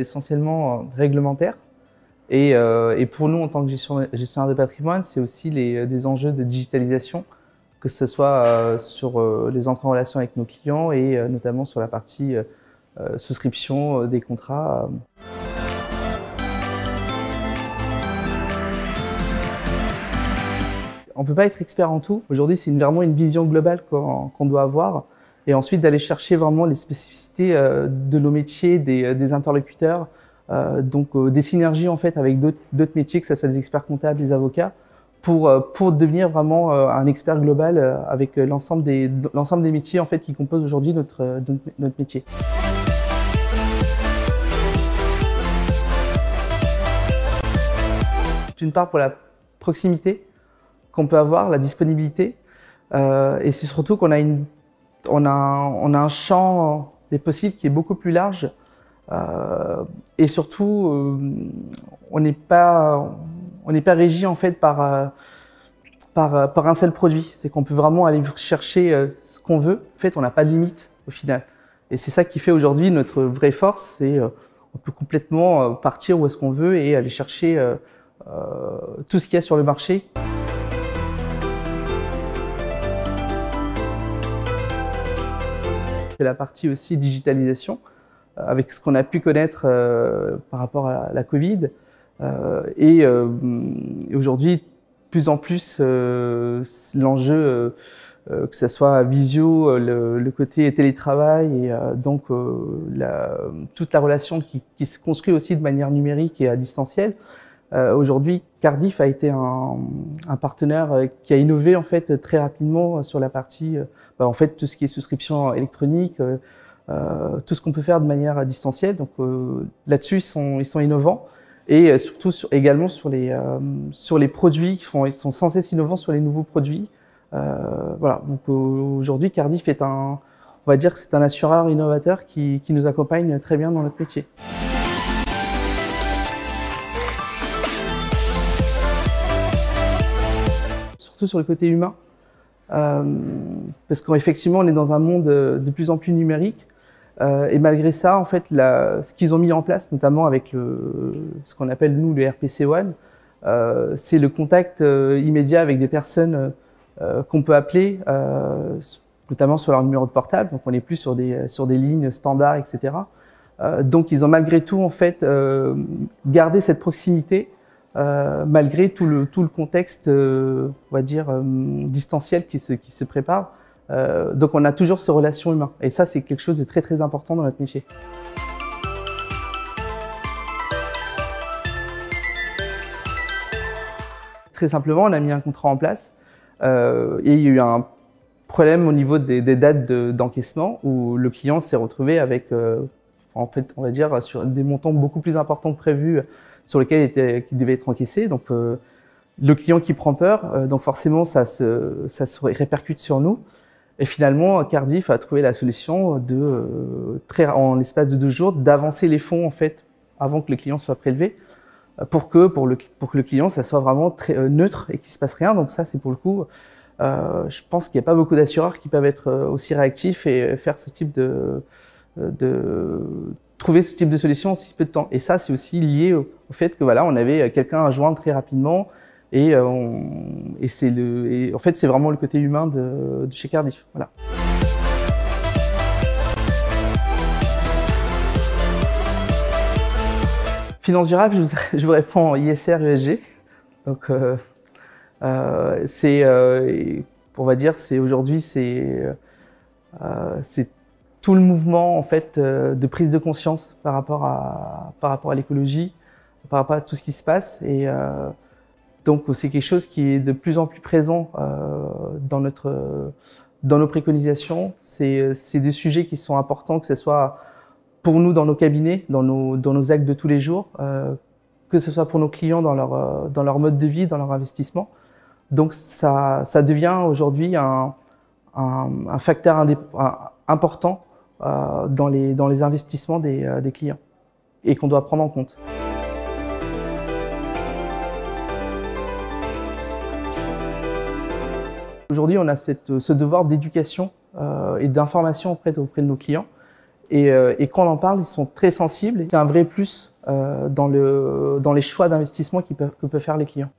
c'est essentiellement réglementaire. Et pour nous, en tant que gestionnaire de patrimoine, c'est aussi des enjeux de digitalisation, que ce soit sur les entrées en relation avec nos clients et notamment sur la partie souscription des contrats. On ne peut pas être expert en tout. Aujourd'hui, c'est vraiment une vision globale qu'on doit avoir. Et ensuite, d'aller chercher vraiment les spécificités de nos métiers, des interlocuteurs, des synergies en fait avec d'autres métiers, que ce soit des experts comptables, des avocats, pour devenir vraiment un expert global avec l'ensemble des métiers en fait qui composent aujourd'hui notre métier. D'une part pour la proximité qu'on peut avoir, la disponibilité, et c'est surtout qu'on a on a un champ des possibles qui est beaucoup plus large, et surtout on n'est pas régi en fait par un seul produit. C'est qu'on peut vraiment aller chercher ce qu'on veut. En fait, on n'a pas de limite au final, et c'est ça qui fait aujourd'hui notre vraie force. C'est on peut complètement partir où est-ce qu'on veut et aller chercher tout ce qu'il y a sur le marché. C'est la partie aussi digitalisation, avec ce qu'on a pu connaître par rapport à la Covid. Et aujourd'hui, de plus en plus, l'enjeu, que ce soit visio, le côté télétravail, et toute la relation qui se construit aussi de manière numérique et à distanciel. Aujourd'hui, Cardif a été un partenaire qui a innové en fait très rapidement sur la partie, en fait tout ce qui est souscription électronique, tout ce qu'on peut faire de manière distancielle. Donc là-dessus, ils sont innovants, et surtout également sur les produits, ils sont sans cesse innovants sur les nouveaux produits. Voilà. Donc aujourd'hui, Cardif est on va dire que c'est un assureur innovateur qui nous accompagne très bien dans notre métier. Surtout sur le côté humain, parce qu'effectivement on est dans un monde de plus en plus numérique, et malgré ça, en fait, ce qu'ils ont mis en place, notamment avec ce qu'on appelle nous le RPC One, c'est le contact immédiat avec des personnes qu'on peut appeler, notamment sur leur numéro de portable. Donc on n'est plus sur des lignes standards, etc. Donc ils ont malgré tout en fait gardé cette proximité. Malgré tout le contexte, on va dire, distanciel qui se prépare. Donc on a toujours ces relations humaines. Et ça, c'est quelque chose de très très important dans notre métier. Très simplement, on a mis un contrat en place, et il y a eu un problème au niveau des dates d'encaissement, où le client s'est retrouvé avec, en fait, on va dire, sur des montants beaucoup plus importants que prévu, sur lesquels il devait être encaissé. Donc le client qui prend peur, donc forcément ça se répercute sur nous. Et finalement, Cardif a trouvé la solution en l'espace de 2 jours, d'avancer les fonds en fait avant que le client soit prélevé, pour que le client ça soit vraiment très neutre et qu'il se passe rien. Donc ça, c'est pour le coup, je pense qu'il n'y a pas beaucoup d'assureurs qui peuvent être aussi réactifs et faire ce type trouver ce type de solution en si peu de temps. Et ça, c'est aussi lié au fait que voilà, on avait quelqu'un à joindre très rapidement, et en fait, c'est vraiment le côté humain de chez Cardif. Voilà. Finance durable, je vous réponds ISR, ESG. Donc, on va dire, aujourd'hui, c'est tout le mouvement en fait de prise de conscience par rapport à l'écologie, par rapport à tout ce qui se passe, et donc c'est quelque chose qui est de plus en plus présent dans nos préconisations. C'est des sujets qui sont importants, que ce soit pour nous dans nos cabinets, dans nos actes de tous les jours, que ce soit pour nos clients dans leur mode de vie, dans leur investissement. Donc ça devient aujourd'hui un facteur important dans les investissements des clients, et qu'on doit prendre en compte. Aujourd'hui, on a ce devoir d'éducation et d'information auprès de nos clients, Et quand on en parle, ils sont très sensibles. C'est un vrai plus dans les choix d'investissement que peuvent faire les clients.